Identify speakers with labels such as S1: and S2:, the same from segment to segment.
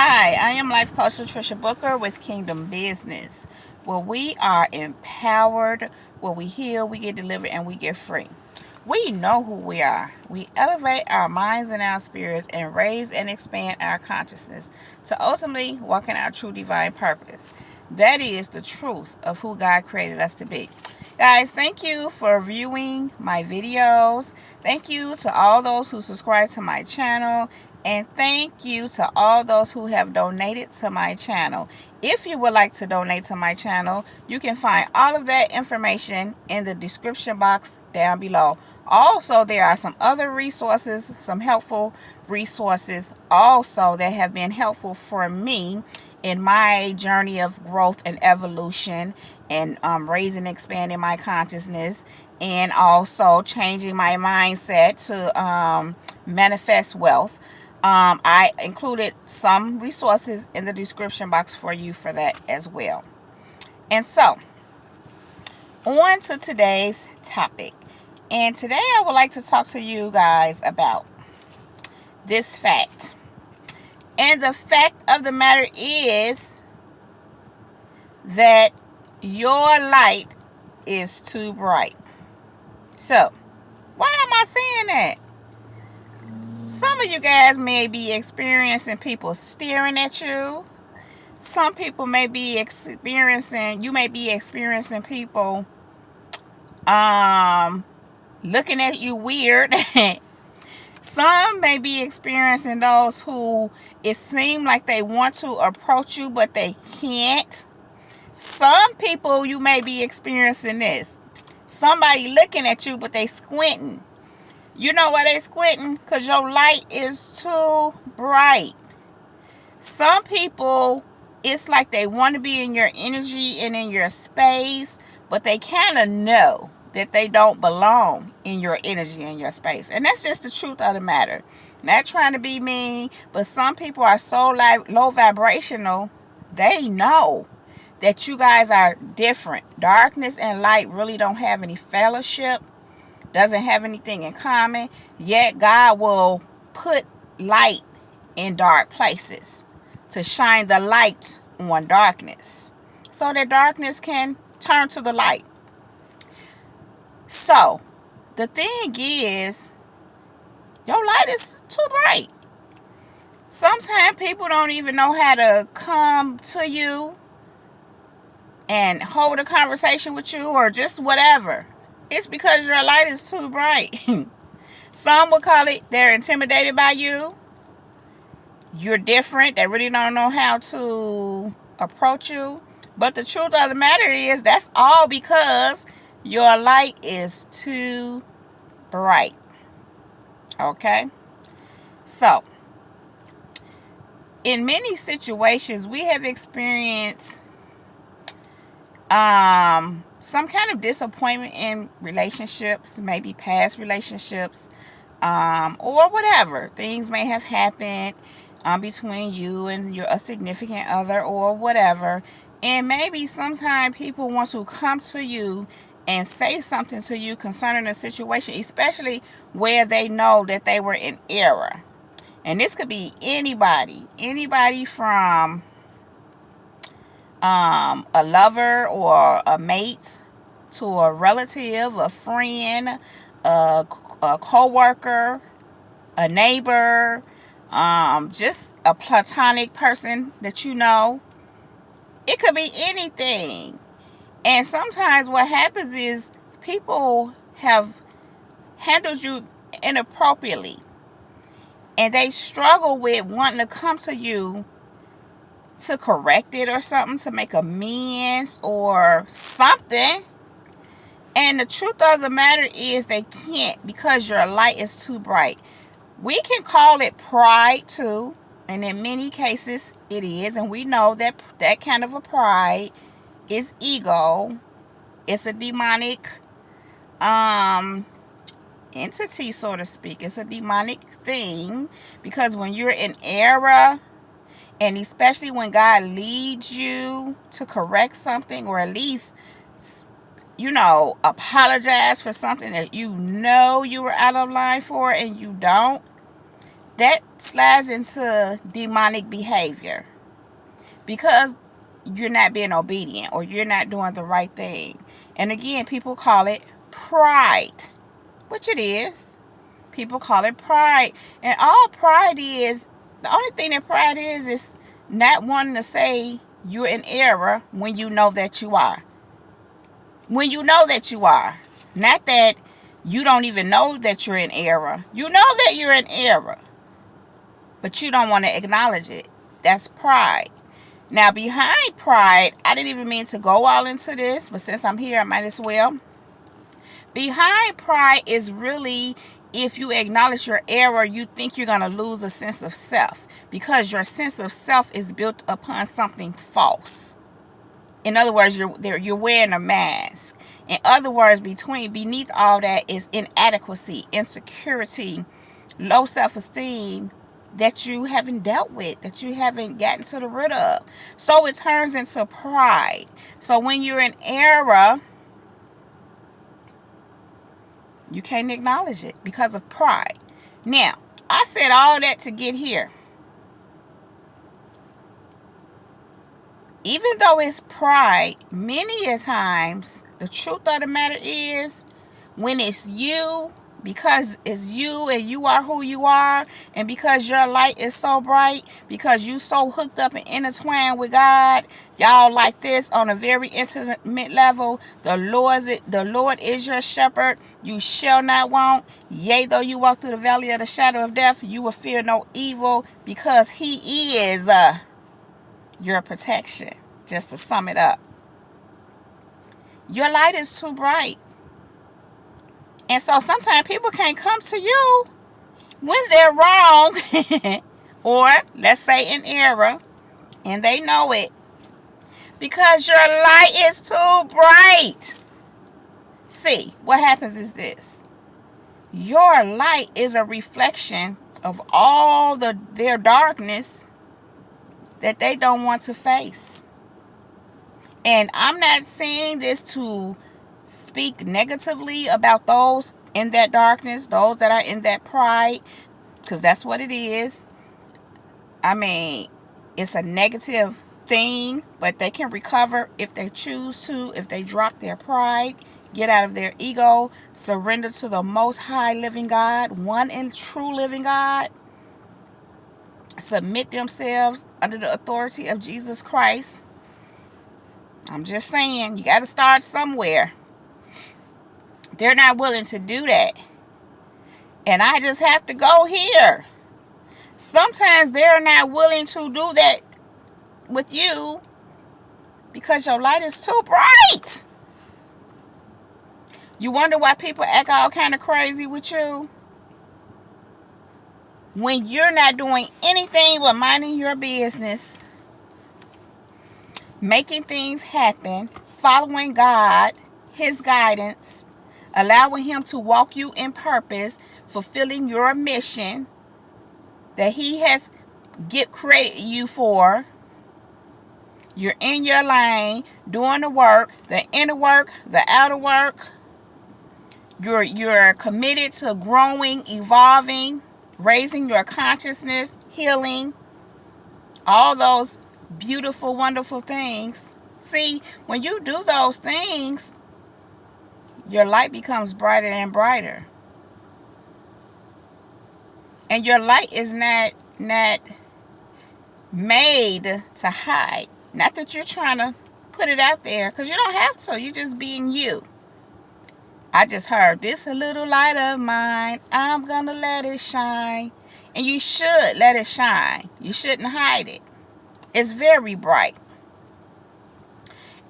S1: Hi, I am Life Coach Tricia Booker with Kingdom Business, where we are empowered, where we heal, we get delivered, and we get free. We know who we are. We elevate our minds and our spirits and raise and expand our consciousness to ultimately walk in our true divine purpose. That is the truth of who God created us to be. Guys, thank you for viewing my videos. Thank you to all those who subscribe to my channel. And thank you to all those who have donated to my channel. If you would like to donate to my channel, you can find all of that information in the description box down below. Also, there are some other resources, some helpful resources also that have been helpful for me in my journey of growth and evolution and raising and expanding my consciousness, and also changing my mindset to manifest wealth. I included some resources in the description box for you for that as well. And so, on to today's topic. And today I would like to talk to you guys about this fact. And the fact of the matter is that your light is too bright. So, why am I saying that? Some of you guys may be experiencing people staring at you. Some people may be experiencing people looking at you weird. Some may be experiencing those who it seems like they want to approach you, but they can't. Some people, you may be experiencing this. Somebody looking at you, but they squinting. You know why they squinting? Because your light is too bright. Some people, it's like they want to be in your energy and in your space, but they kind of know that they don't belong in your energy and your space. And that's just the truth of the matter. Not trying to be mean, but some people are so low vibrational, they know that you guys are different. Darkness and light really don't have any fellowship, doesn't have anything in common, yet God will put light in dark places to shine the light on darkness so that darkness can turn to the light. So, the thing is, your light is too bright. Sometimes people don't even know how to come to you and hold a conversation with you or just whatever. It's because your light is too bright. Some will call it they're intimidated by you. You're different. They really don't know how to approach you. But the truth of the matter is that's all because your light is too bright. Okay? So, in many situations, we have experienced some kind of disappointment in relationships, maybe past relationships, or whatever. Things may have happened between you and a significant other or whatever. And maybe sometimes people want to come to you and say something to you concerning a situation, especially where they know that they were in error. And this could be anybody from a lover or a mate to a relative, a friend, a co-worker, a neighbor, just a platonic person that you know. It could be anything. And sometimes what happens is people have handled you inappropriately, and they struggle with wanting to come to you to correct it or something, to make amends or something. And the truth of the matter is they can't because your light is too bright. We can call it pride too, and in many cases it is, and we know that that kind of a pride is ego. It's a demonic entity, so to speak. It's a demonic thing, because when you're in error, and especially when God leads you to correct something, or at least, apologize for something that you know you were out of line for and you don't, that slides into demonic behavior because you're not being obedient or you're not doing the right thing. And again, people call it pride, which it is. People call it pride. And all pride is, the only thing that pride is not wanting to say you're in error when you know that you are. When you know that you are. Not that you don't even know that you're in error. You know that you're in error, but you don't want to acknowledge it. That's pride. Now, behind pride, I didn't even mean to go all into this, but since I'm here, I might as well. Behind pride is really, if you acknowledge your error, you think you're going to lose a sense of self because your sense of self is built upon something false. In other words, you're wearing a mask. In other words, beneath all that is inadequacy, insecurity, low self-esteem that you haven't dealt with, that you haven't gotten to the root of. So it turns into pride. So when you're in error, you can't acknowledge it because of pride. Now, I said all that to get here. Even though it's pride, many a times, the truth of the matter is, when it's you, because it's you and you are who you are, and because your light is so bright, because you so hooked up and intertwined with God, y'all like this on a very intimate level. The Lord is your shepherd. You shall not want. Yea, though you walk through the valley of the shadow of death, you will fear no evil, because He is your protection. Just to sum it up, your light is too bright. And so sometimes people can't come to you when they're wrong or let's say in error, and they know it, because your light is too bright. See, what happens is this. Your light is a reflection of all their darkness that they don't want to face. And I'm not saying this to speak negatively about those in that darkness, those that are in that pride, because that's what it is. I mean, it's a negative thing, but they can recover if they choose to, if they drop their pride, get out of their ego, surrender to the most high living God, one and true living God, submit themselves under the authority of Jesus Christ. I'm just saying, you got to start somewhere. They're not willing to do that. And I just have to go here. Sometimes they're not willing to do that with you because your light is too bright. You wonder why people act all kind of crazy with you? When you're not doing anything but minding your business, making things happen, following God, His guidance, allowing Him to walk you in purpose, fulfilling your mission that He has created you for. You're in your lane, doing the work, the inner work, the outer work. You're committed to growing, evolving, raising your consciousness, healing, all those beautiful, wonderful things. See, when you do those things, your light becomes brighter and brighter. And your light is not made to hide. Not that you're trying to put it out there, because you don't have to. You're just being you. I just heard, this a little light of mine, I'm gonna let it shine. And you should let it shine. You shouldn't hide it. It's very bright.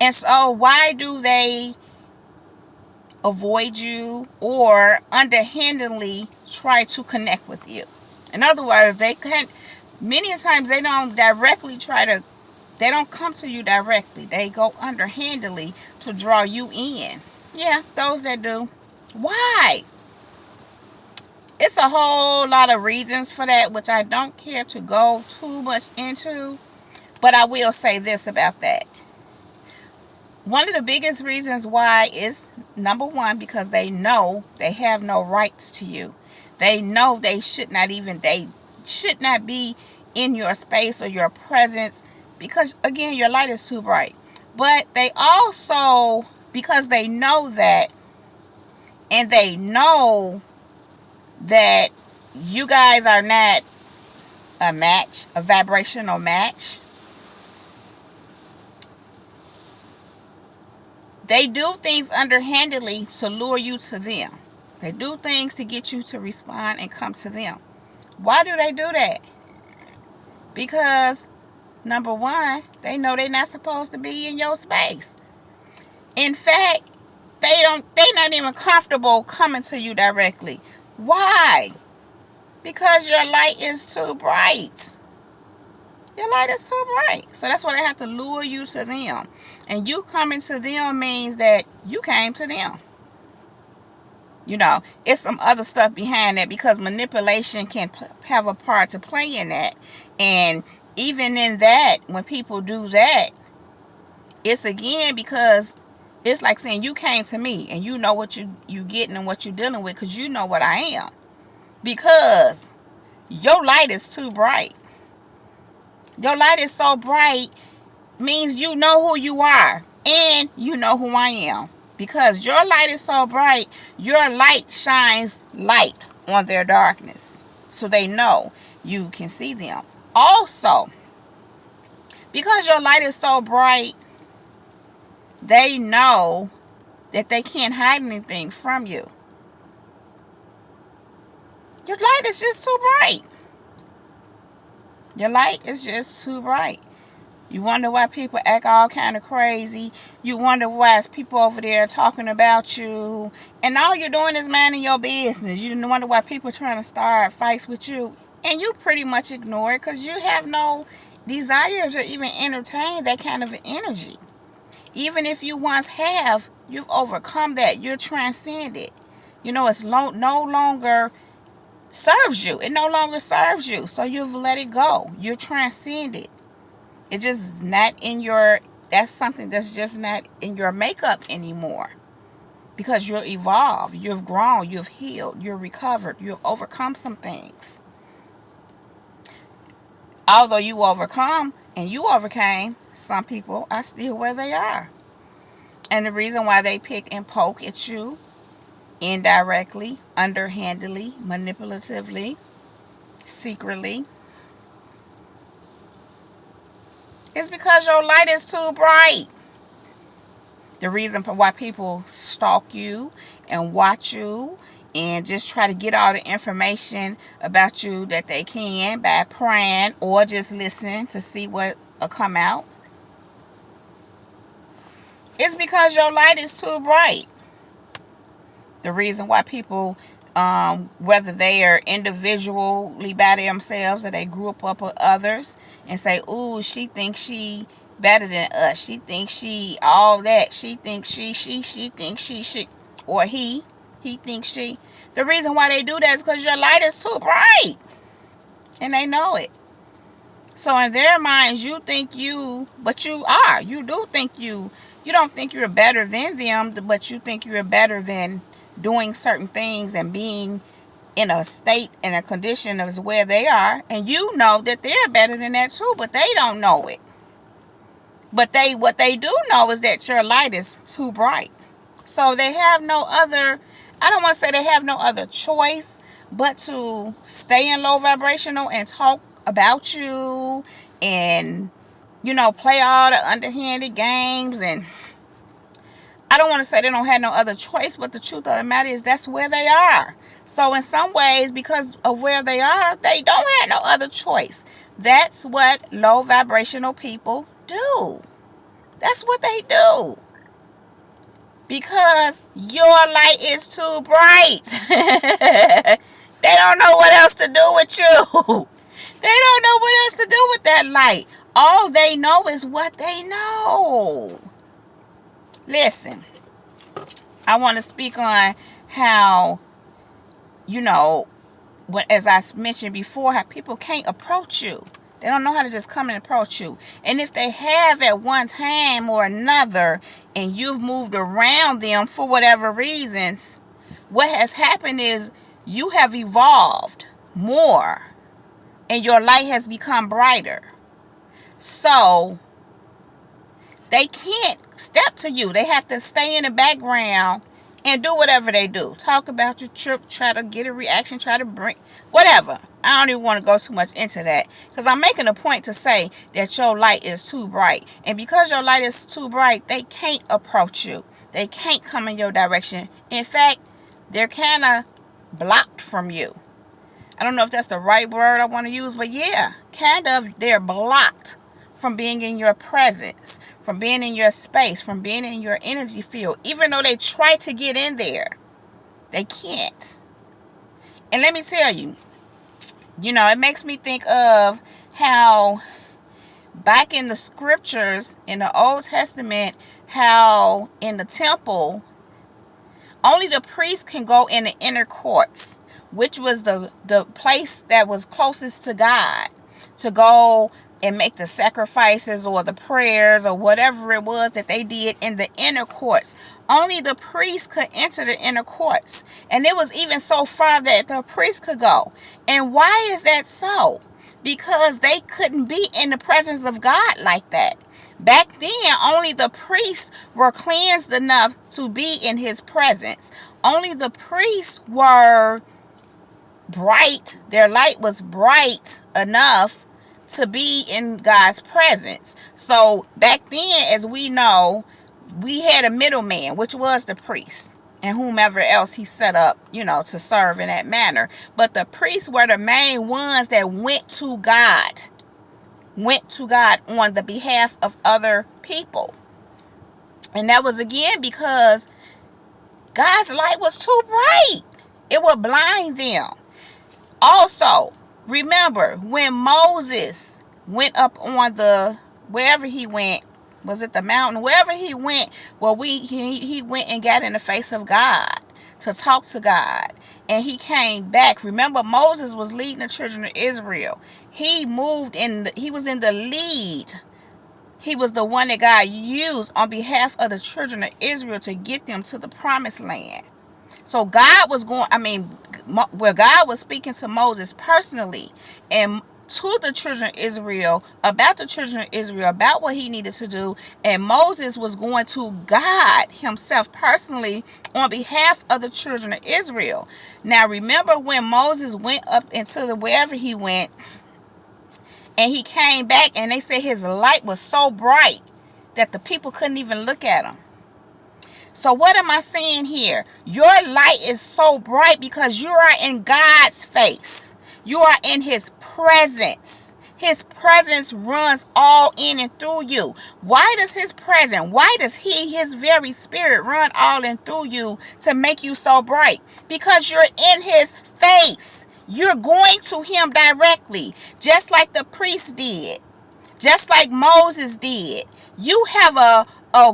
S1: And so why do they avoid you or underhandedly try to connect with you? In other words, many times they don't they don't come to you directly. They go underhandedly to draw you in. Yeah, those that do. Why? It's a whole lot of reasons for that, which I don't care to go too much into. But I will say this about that. One of the biggest reasons why is, number one, because they know they have no rights to you. They know they should not even, they should not be in your space or your presence, because again, your light is too bright. But they also, because they know that, and they know that you guys are not a match, a vibrational match, they do things underhandedly to lure you to them. They do things to get you to respond and come to them. Why do they do that? Because, number one, they know they're not supposed to be in your space. In fact, they're not even comfortable coming to you directly. Why? Because your light is too bright. Your light is too bright. So that's why they have to lure you to them. And you coming to them means that you came to them. You know, it's some other stuff behind that, because manipulation can have a part to play in that. And even in that, when people do that, it's again because it's like saying you came to me and you know what you getting and what you're dealing with, because you know what I am. Because your light is too bright. Your light is so bright means you know who you are and you know who I am. Because your light is so bright, your light shines light on their darkness. So they know you can see them. Also, because your light is so bright, they know that they can't hide anything from you. Your light is just too bright. Your light is just too bright. You wonder why people act all kind of crazy. You wonder why people over there talking about you. And all you're doing is minding your business. You wonder why people are trying to start fights with you. And you pretty much ignore it because you have no desire to even entertain that kind of energy. Even if you once have, you've overcome that. You're transcended. You know, it's no longer serves you. It no longer serves you. So you've let it go. You're transcended. It just not in your, that's something that's just not in your makeup anymore. Because you're evolved, you've grown, you've healed, you're recovered, you've overcome some things. Although you overcome and you overcame, some people are still where they are. And the reason why they pick and poke at you indirectly, underhandedly, manipulatively, secretly, it's because your light is too bright. The reason for why people stalk you and watch you and just try to get all the information about you that they can by praying or just listening to see what will come out, it's because your light is too bright. The reason why people, whether they are individually by themselves or they grew up with others and say, ooh, she thinks she better than us. She thinks she all that. She thinks she thinks she, or he thinks she. The reason why they do that is because your light is too bright. And they know it. So in their minds, you think you, but you are. You do think you don't think you're better than them, but you think you're better than doing certain things and being in a state, in a condition of where they are, and you know that they're better than that too, but they don't know it. But what they do know is that your light is too bright. So they have no other, I don't want to say they have no other choice but to stay in low vibrational and talk about you and, you know, play all the underhanded games. And I don't want to say they don't have no other choice, but the truth of the matter is that's where they are. So in some ways, because of where they are, they don't have no other choice. That's what low vibrational people do. That's what they do. Because your light is too bright. They don't know what else to do with you. They don't know what else to do with that light. All they know is what they know. Listen, I want to speak on how, you know, as I mentioned before, how people can't approach you. They don't know how to just come and approach you. And if they have at one time or another, and you've moved around them for whatever reasons, what has happened is you have evolved more and your light has become brighter. So they can't step to you. They have to stay in the background and do whatever they do. Talk about your trip, try to get a reaction, try to bring whatever. I don't even want to go too much into that, because I'm making a point to say that your light is too bright. And because your light is too bright, they can't approach you. They can't come in your direction. In fact, they're kind of blocked from you. I don't know if that's the right word I want to use, but yeah, kind of, they're blocked from being in your presence, from being in your space, from being in your energy field. Even though they try to get in there, they can't. And let me tell you, it makes me think of how back in the scriptures, in the Old Testament, how in the temple, only the priest can go in the inner courts, which was the place that was closest to God, to go and make the sacrifices or the prayers or whatever it was that they did in the inner courts. Only the priest could enter the inner courts. And it was even so far that the priest could go. And why is that so? Because they couldn't be in the presence of God like that. Back then, only the priests were cleansed enough to be in his presence. Only the priests were bright. Their light was bright enough to be in God's presence. So back then, as we know, we had a middleman, which was the priest, and whomever else he set up, to serve in that manner. But the priests were the main ones that went to God on the behalf of other people. And that was again because God's light was too bright. It would blind them. Also, remember when Moses went up on wherever he went, was it the mountain? Wherever he went, he went and got in the face of God to talk to God. And he came back. Remember, Moses was leading the children of Israel. He was in the lead. He was the one that God used on behalf of the children of Israel to get them to the promised land. So God was God was speaking to Moses personally and to the children of Israel, about what he needed to do. And Moses was going to God himself personally on behalf of the children of Israel. Now, remember when Moses went up into wherever he went, and he came back, and they said his light was so bright that the people couldn't even look at him. So what am I saying here? Your light is so bright because you are in God's face. You are in his presence. His presence runs all in and through you. Why does his his very spirit run all in through you to make you so bright? Because you're in his face. You're going to him directly, just like the priest did, just like Moses did. You have a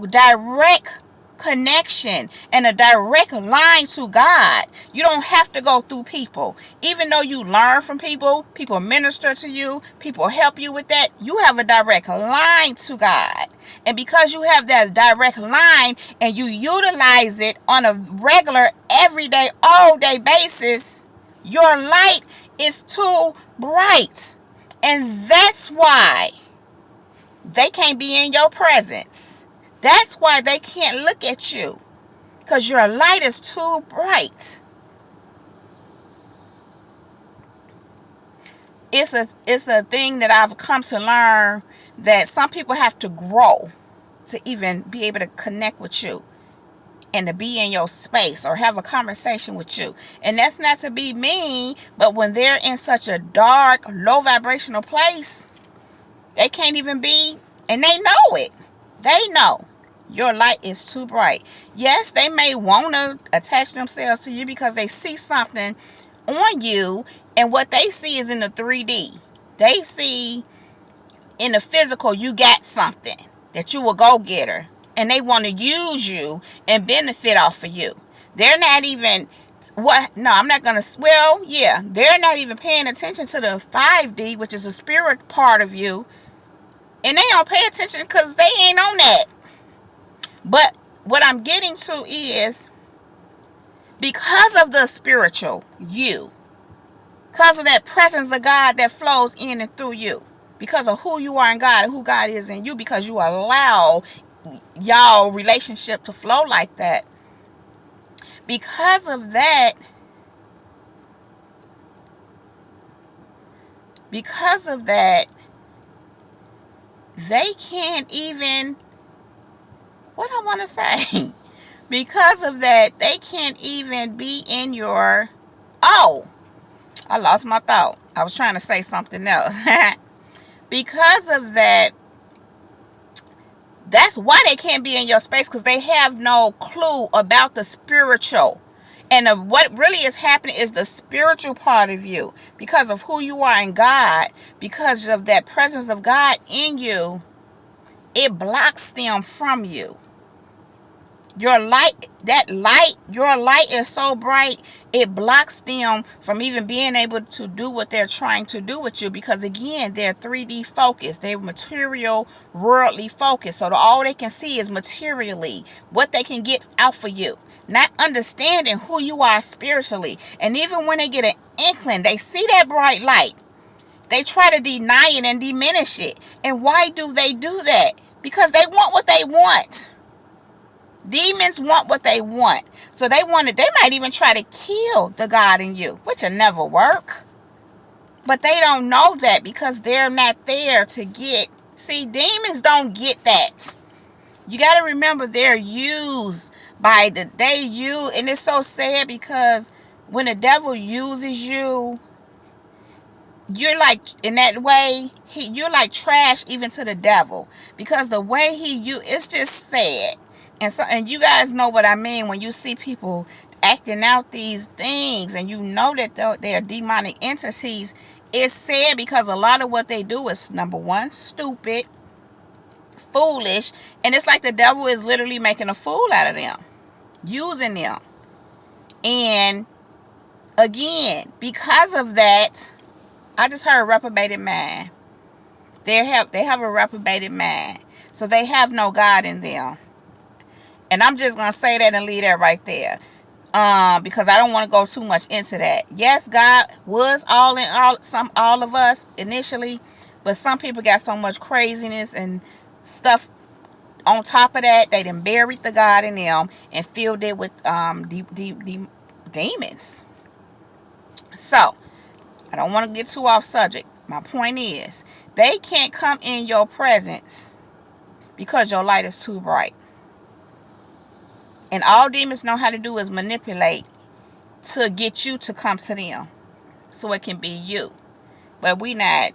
S1: direct connection and a direct line to God. You don't have to go through people. Even though you learn from people minister to you, people help you with that, you have a direct line to God. And because you have that direct line and you utilize it on a regular, everyday, all day basis, your light is too bright. And that's why they can't be in your presence. That's why they can't look at you, because your light is too bright. It's a thing that I've come to learn, that some people have to grow to even be able to connect with you and to be in your space or have a conversation with you. And that's not to be mean, but when they're in such a dark, low vibrational place, they can't even be, and they know it. They know your light is too bright. Yes, they may want to attach themselves to you because they see something on you, and what they see is in the 3D. They see in the physical you got something, that you a go-getter, and they want to use you and benefit off of you. They're not even they're not even paying attention to the 5D, which is the spirit part of you, and they don't pay attention because they ain't on that. But what I'm getting to is, because of the spiritual you, Because of that presence of God that flows in and through you. Because of who you are in God and who God is in you. Because you allow y'all relationship to flow like that. Because of that, they can't even, what I want to say, because of that, they can't even be in your, oh, I lost my thought. I was trying to say something else. Because of that, that's why they can't be in your space, because they have no clue about the spiritual. And what really is happening is the spiritual part of you. Because of who you are in God, because of that presence of God in you, it blocks them from you. Your light is so bright, it blocks them from even being able to do what they're trying to do with you, because again, they're 3D focused. They're material, worldly focused. So all they can see is materially what they can get out for you, not understanding who you are spiritually. And even when they get an inkling, they see that bright light, they try to deny it and diminish it. And why do they do that? Because they want what they want. Demons want what they want. So they might even try to kill the God in you, which will never work. But they don't know that because they're not there to get. See, demons don't get that. You got to remember they're used by and it's so sad because when the devil uses you, you're like, in that way, you're like trash even to the devil, because the way it's just sad. And you guys know what I mean when you see people acting out these things and you know that they're demonic entities. It's sad because a lot of what they do is, number one, stupid, foolish, and it's like the devil is literally making a fool out of them, using them. And again, because of that, I just heard reprobated mind. They have a reprobated mind. So they have no God in them. And I'm just going to say that and leave that right there. Because I don't want to go too much into that. Yes, God was all of us initially. But some people got so much craziness and stuff on top of that. They done buried the God in them and filled it with demons. So, I don't want to get too off subject. My point is, they can't come in your presence because your light is too bright. And all demons know how to do is manipulate to get you to come to them, so it can be you. But we not,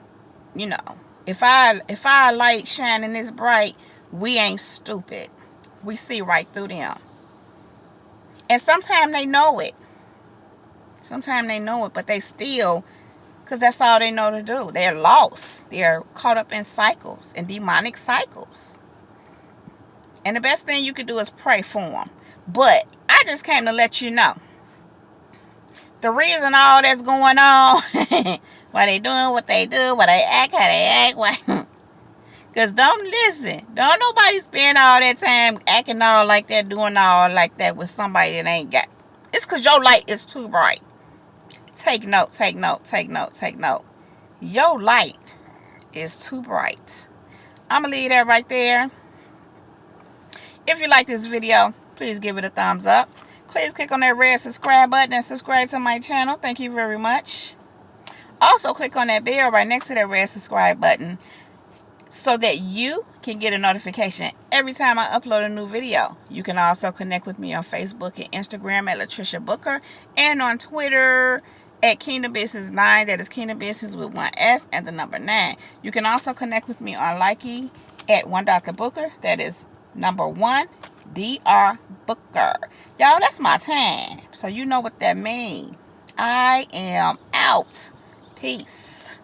S1: if our light shining this bright, we ain't stupid. We see right through them. And sometimes they know it. But they still, because that's all they know to do. They're lost. They're caught up in cycles, in demonic cycles. And the best thing you can do is pray for them. But I just came to let you know the reason all that's going on, why they doing what they do, why they act how they act, because don't nobody spend all that time acting all like that, doing all like that with somebody that ain't got. It's because your light is too bright. Take note. Your light is too bright. I'm going to leave that right there. If you like this video, please give it a thumbs up. Please click on that red subscribe button and subscribe to my channel. Thank you very much. Also, click on that bell right next to that red subscribe button so that you can get a notification every time I upload a new video. You can also connect with me on Facebook and Instagram at Latricia Booker, and on Twitter at Kingdom Business 9. That is Kingdom Business with one S and the number 9. You can also connect with me on Likey at One Dr. Booker. That is number 1 Dr. Booker. Y'all, that's my time. So you know what that means. I am out. Peace.